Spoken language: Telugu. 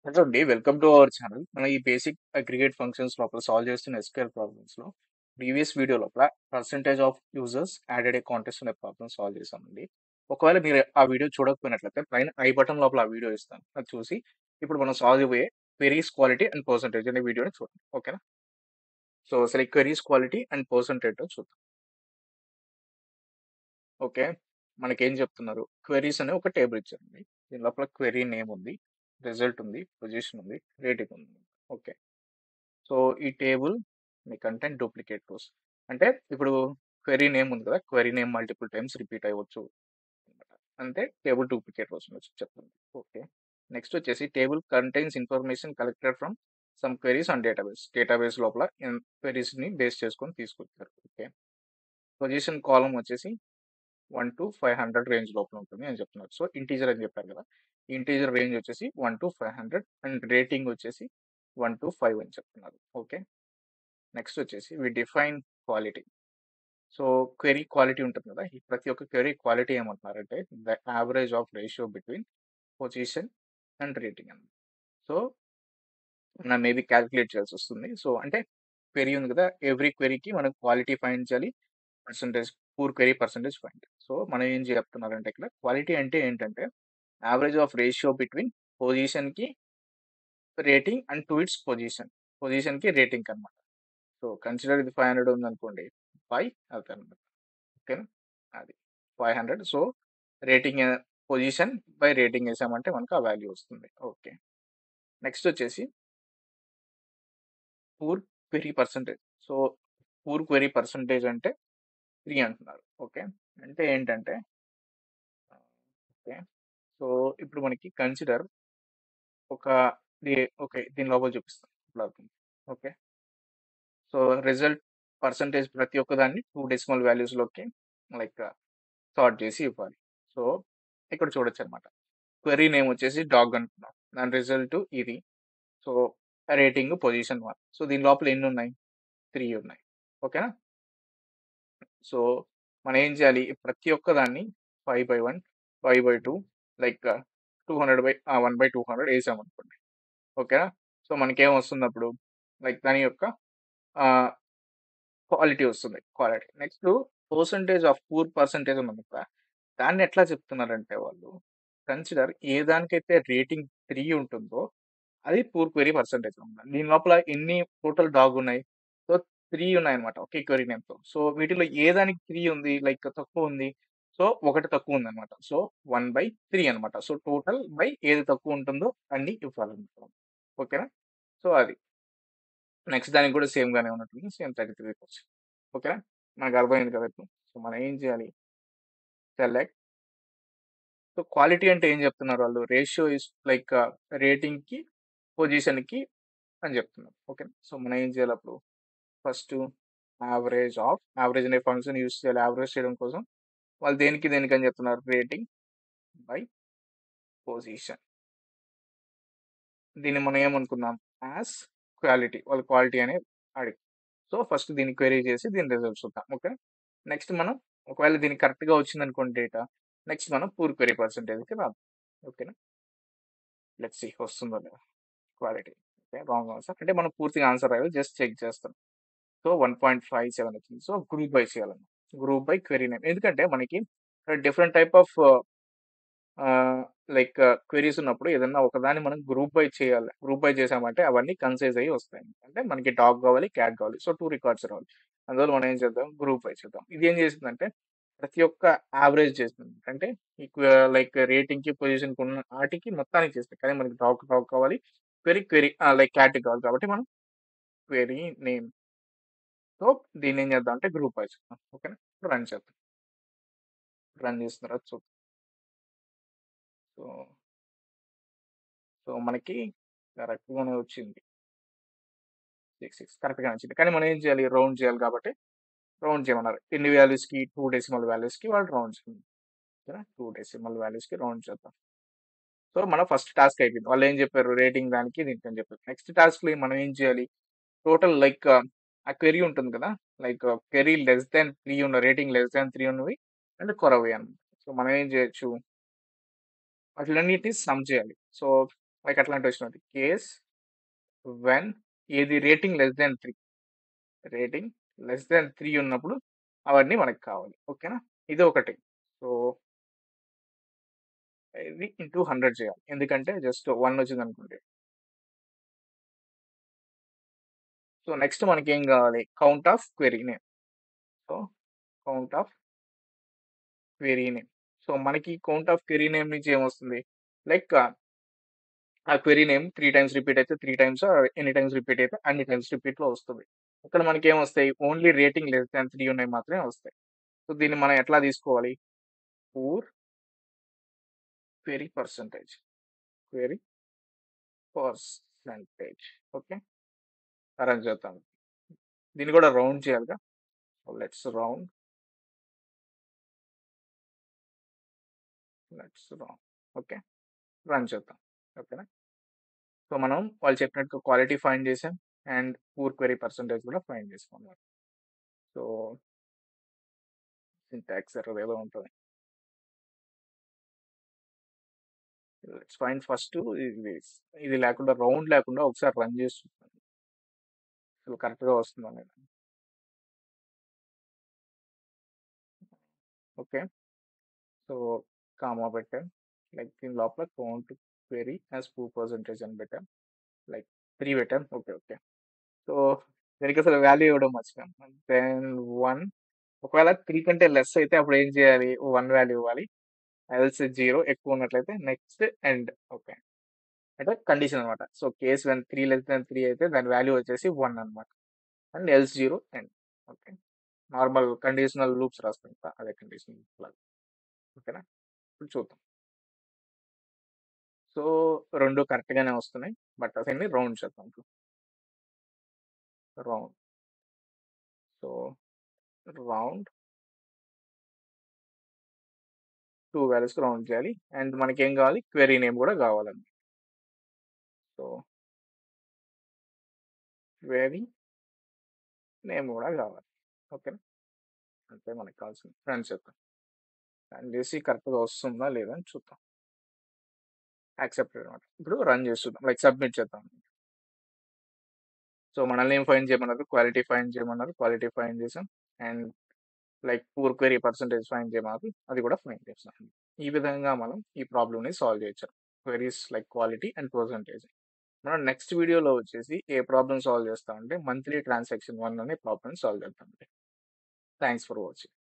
హలో అండి, వెల్కమ్ టు అవర్ ఛానల్. మనం ఈ బేసిక్ అగ్రిగేట్ ఫంక్షన్స్ లోపల సాల్వ్ చేస్తున్న ఎస్క్యూఎల్ ప్రాబ్లమ్స్ లో ప్రీవియస్ వీడియో లోపల percentage of users added A contest అనే ప్రాబ్లమ్ సాల్వ్ చేసామండి. ఒకవేళ మీరు ఆ వీడియో చూడకపోయినట్లయితే పైన ఐ బటన్ లోపల ఆ వీడియో ఇస్తాను, అది చూసి ఇప్పుడు మనం సాల్వ్ చేయబోయే క్వెరీస్ క్వాలిటీ అండ్ పర్సంటేజ్ అనే వీడియోని చూడండి. ఓకేనా? సో అసలు ఈ క్వెరీస్ క్వాలిటీ అండ్ పర్సంటేజ్ చూద్దాం. ఓకే, మనకేం చెప్తున్నారు? క్వెరీస్ అనే ఒక టేబుల్ ఇచ్చారండి. దీని లోపల క్వెరీ నేమ్ ఉంది, రిజల్ట్ ఉంది, పొజిషన్ ఉంది, రేటింగ్ ఉంది. ఓకే, సో ఈ టేబుల్ మీ కంటెంట్ డూప్లికేట్ రోస్ అంటే ఇప్పుడు క్వెరీ నేమ్ ఉంది కదా, query name multiple times repeat అవ్వచ్చు అన్నమాట. అంటే టేబుల్ డూప్లికేట్ రోస్ చెప్తుంది. ఓకే, నెక్స్ట్ వచ్చేసి table contains information collected from some queries and database లోపల క్వెరీస్ ని బేస్ చేసుకొని తీసుకొచ్చారు. ఓకే, పొజిషన్ కాలం వచ్చేసి 1 to 500 రేంజ్ లోపల ఉంటుంది అని చెప్తున్నారు. సో ఇంటీజర్ అని చెప్పారు కదా, ఇంటీజర్ రేంజ్ వచ్చేసి 1 to 500 అండ్ రేటింగ్ వచ్చేసి 1 to 5 అని చెప్తున్నారు. ఓకే, నెక్స్ట్ వచ్చేసి we define quality. So query quality ఉంటుంది కదా, ఈ ప్రతి ఒక్క క్వెరీ క్వాలిటీ ఏమంటున్నారంటే the average of ratio between position and rating అని. సో మనం మేబీ క్యాలిక్యులేట్ చేయాల్సి వస్తుంది. సో అంటే క్వెరీ ఉంది కదా, ఎవ్రీ క్వెరీకి మనం క్వాలిటీ ఫైండ్ చేయాలి, percentage poor query percentage find. So మనం ఏం చెప్తున్నారంటే ఇక్కడ క్వాలిటీ అంటే ఏంటంటే average of ratio between position కి rating and to its position కి రేటింగ్ అనమాట. సో కన్సిడర్ ఇది 500 ఉంది అనుకోండి, 5 అవుతాను. ఓకేనా? అది 500. So rating position by rating వేసామంటే మనకు ఆ వాల్యూ వస్తుంది. ఓకే, నెక్స్ట్ వచ్చేసి poor query percentage. So poor query percentage అంటే 3 అంటున్నారు. ఓకే, అంటే ఏంటంటే ఓకే, సో ఇప్పుడు మనకి కన్సిడర్ ఒక ఓకే, దీని లోపల చూపిస్తాం ఇప్పుడు అవుతుంది. ఓకే, సో రిజల్ట్ పర్సంటేజ్ ప్రతి ఒక్క దాన్ని 2 డెసిమల్ వాల్యూస్ లోకి లైక్ సార్ట్ చేసి ఇవ్వాలి. సో ఇక్కడ చూడొచ్చు అనమాట, క్వెరీ నేమ్ వచ్చేసి డాగ్ అనుకున్నాం, దాని రిజల్ట్ ఇది. So rating position 1. సో దీని లోపల ఎన్ని ఉన్నాయి? 3 ఉన్నాయి. ఓకేనా? సో మనం ఏం చేయాలి? ప్రతి ఒక్క దాన్ని 5/1, 5/2, లైక్ 1/200 వేసామనుకోండి. ఓకేనా? సో మనకేం వస్తుంది అప్పుడు? లైక్ దాని యొక్క క్వాలిటీ వస్తుంది. Quality next percentage of poor percentage ఉంది కదా, దాన్ని ఎట్లా చెప్తున్నారంటే వాళ్ళు కన్సిడర్ ఏ దానికైతే రేటింగ్ 3 ఉంటుందో అది పూర్ క్వెరీ పర్సంటేజ్ అనమాట. దీని లోపల ఎన్ని టోటల్ డాగ్ ఉన్నాయి? సో 3 ఉన్నాయన్నమాట ఒకే క్వెరీ నేమ్‌తో. సో వీటిలో ఏ దానికి 3 ఉంది, లైక్ తక్కువ ఉంది. సో ఒకటి తక్కువ ఉందన్నమాట. సో 1/3 అన్నమాట. సో టోటల్ బై ఏది తక్కువ ఉంటుందో అన్ని ఇవ్వాలన్నమాట. ఓకేనా? సో అది. నెక్స్ట్ దానికి కూడా సేమ్ గానే ఉన్నట్టుంది. సేమ్ 33%. ఓకేనా? మనకు అర్థమైంది కదా ఇప్పుడు. సో మనం ఏం చేయాలి? సెలెక్ట్. సో క్వాలిటీ అంటే ఏం చెప్తున్నారు వాళ్ళు? రేషియో ఇస్ లైక్ రేటింగ్ కి పొజిషన్ కి అని చెప్తున్నారు. ఓకే, సో మనం ఏం చేయాలి అప్పుడు? ఫస్ట్ యావరేజ్ అనే ఫంక్షన్ యూస్ చేయాలి యావరేజ్ చేయడం కోసం. వాళ్ళు దేనికి దేనికి అని చెప్తున్నారు? Rating by position. దీన్ని మనం ఏమనుకుందాం? As quality. వాళ్ళు క్వాలిటీ అనేది అడిగి. సో ఫస్ట్ దీన్ని క్వెరీ చేసి దీని రిజల్ట్స్ చూద్దాం. ఓకే, నెక్స్ట్ మనం ఒకవేళ దీనికి కరెక్ట్ గా వచ్చింది అనుకోండి డేటా, నెక్స్ట్ మనం పూర్ క్వెరీ పర్సంటేజ్కి రాద్దాం. ఓకేనా? లెట్స్ సీ వస్తుందో లేదా క్వాలిటీ. Okay, wrong answer. అంటే మనం పూర్తిగా ఆన్సర్ రాయాలి, జస్ట్ చెక్ చేస్తాం. సో 1.57 వచ్చింది. సో గ్రూప్ బై చేయాలన్నమాట. Group by query name. ఎందుకంటే మనకి different type of like queries ఉన్నప్పుడు ఏదన్నా ఒకదాన్ని మనం గ్రూప్ బై చేయాలి. గ్రూప్ బై చేసామంటే అవన్నీ కన్సైజ్ అయ్యి వస్తాయి. అంటే మనకి డాగ్ కావాలి, క్యాట్ కావాలి. సో 2 రికార్డ్స్ రావాలి. అందువల్ల మనం ఏం చేద్దాం? గ్రూప్ బై చేద్దాం. ఇది ఏం చేసిందంటే ప్రతి ఒక్క యావరేజ్ చేస్తుంది. అంటే లైక్ రేటింగ్ కి పొజిషన్ కి ఉన్న వాటికి మొత్తానికి చేస్తుంది. కానీ మనకి డాగ్ కావాలి, క్వెరీ లైక్ క్యాట్ కావాలి కాబట్టి మనం క్వెరీ నేమ్. సో దీన్ని ఏం చేద్దాం అంటే గ్రూప్ వైజ్ చేద్దాం. ఓకేనా? రన్ చేద్దాం. రన్ చేసిన తర్వాత చూద్దాం. సో సో మనకి కరెక్ట్ గానే వచ్చింది. 6 కరెక్ట్ గానే వచ్చింది. కానీ మనం ఏం చేయాలి? రౌండ్ చేయాలి కాబట్టి రౌండ్ చేయమన్నారు. ఎన్ని వాల్యూస్ కి? 2 డెసిమల్ వాల్యూస్ కి వాళ్ళు రౌండ్ చేయండి. ఓకేనా? 2 డెసిమల్ వాల్యూస్ కి రౌండ్ చేద్దాం. సో మన ఫస్ట్ టాస్క్ అయిపోయింది. వాళ్ళు ఏం చెప్పారు? రేటింగ్ దానికి దీనికి అని చెప్పారు. నెక్స్ట్ టాస్క్ లో మనం ఏం చేయాలి? టోటల్ లైక్ ఆ క్వెరీ ఉంటుంది కదా, లైక్ క్వెరీ లెస్ దాన్ 3 ఉన్న రేటింగ్ లెస్ దాన్ 3 ఉన్నవి అండ్ కొరవి అన్నమాట. సో మనం ఏం చేయొచ్చు? వాటిలన్నిటిని సమ్ చేయాలి. సో లైక్ అట్లాంటి వచ్చినది కేస్ వెన్ ఏది rating less than 3 rating less than 3 ఉన్నప్పుడు అవన్నీ మనకు కావాలి. ఓకేనా? ఇది ఒకటి. సో ఇది ఇంటూ 100 చేయాలి. ఎందుకంటే జస్ట్ 1 వచ్చిందనుకోండి. సో నెక్స్ట్ మనకేం కావాలి? Count of query name. So count of query name. So మనకి కౌంట్ ఆఫ్ క్వెరీ నేమ్ నుంచి ఏమొస్తుంది? లైక్ ఆ క్వెరీ నేమ్ 3 టైమ్స్ రిపీట్ అయితే 3 టైమ్స్ ఎన్ని టైమ్స్ రిపీట్ అయితే అన్ని టైమ్స్ రిపీట్‌లో వస్తుంది. ఇక్కడ మనకేమొస్తాయి? ఓన్లీ రేటింగ్ లెస్ దాన్ 3 ఉన్నయి మాత్రమే వస్తాయి. సో దీన్ని మనం ఎట్లా తీసుకోవాలి? Poor query percentage. Query percentage. Okay. Run చేద్దాం. దీన్ని కూడా రౌండ్ చేయాలిగా. So let's round. Okay. Run చేద్దాం. ఓకేనా? సో మనం వాళ్ళు చెప్పినట్టు క్వాలిటీ ఫైండ్ చేసాం అండ్ పూర్ క్వెరీ పర్సెంటేజ్ కూడా ఫైండ్ చేసుకున్నాం. సో సింటాక్స్ ఎర్రర్ ఏదో ఉంటుంది. లెట్స్ ఫైండ్ ఫస్ట్ ఇది లేకుండా రౌండ్ లేకుండా ఒకసారి రన్ చేసి చూద్దాం. అసలు కరెక్ట్‌గా వస్తుందా లేదా? ఓకే. సో కామా పెట్టాం. లైక్ దీని లోపల count query as poor percentage అని పెట్టాం. లైక్ 3 పెట్టాం. ఓకే. ఓకే. సో దీనికి అసలు వాల్యూ ఇవ్వడం మర్చిపోయాం. దెన్ 1 ఒకవేళ 3 కంటే లెస్ అయితే అప్పుడు ఏం చేయాలి? 1 వాల్యూ ఇవ్వాలి. ఎల్స్ 0 ఎక్కువ ఉన్నట్లయితే నెక్స్ట్ ఎండ్. ఓకే. అంటే కండిషన్ అనమాట. So case when 3 less than 3 అయితే దాని వాల్యూ వచ్చేసి 1 అనమాట. And else 0 end. Okay. Normal conditional loops రాస్తాం కదా! అదే కండిషనల్ లూప్ లాగా. ఓకేనా? ఇప్పుడు చూద్దాం. సో 2 కరెక్ట్ గానే వస్తున్నాయి. బట్ దీన్ని రౌండ్ చేద్దాం ఇప్పుడు. రౌండ్. సో రౌండ్ 2 వాల్యూస్‌కి రౌండ్ చేయాలి. అండ్ మనకేం కావాలి? క్వెరీ నేమ్ కూడా కావాలండి. సో క్వెరీ నేమ్ కూడా కావాలి. ఓకేనా? అంతే మనకు కావాల్సింది. రన్ చేద్దాం. రన్ చేసి కరెక్ట్‌గా వస్తుందా లేదా అని చూద్దాం. యాక్సెప్టెడ్ అనమాట. ఇప్పుడు రన్ చేసి చూద్దాం. లైక్ సబ్మిట్ చేద్దాం. సో మనల్ని ఏం ఫైండ్ చేయమన్నారు? క్వాలిటీ ఫైండ్ చేయమన్నారు. క్వాలిటీ ఫైండ్ చేసాం. And like poor query percentage find చేయమన్నారు. అది కూడా ఫైండ్ చేసాం. ఈ విధంగా మనం ఈ ప్రాబ్లమ్‌ని సాల్వ్ చేయొచ్చు. Queries like quality and percentage. మనం నెక్స్ట్ వీడియోలో వచ్చేసి ఏ ప్రాబ్లమ్ సాల్వ్ చేస్తామంటే మంత్లీ ట్రాన్సాక్షన్ 1 అనే ప్రాబ్లమ్ సాల్వ్ చేద్దాం. Thanks for watching.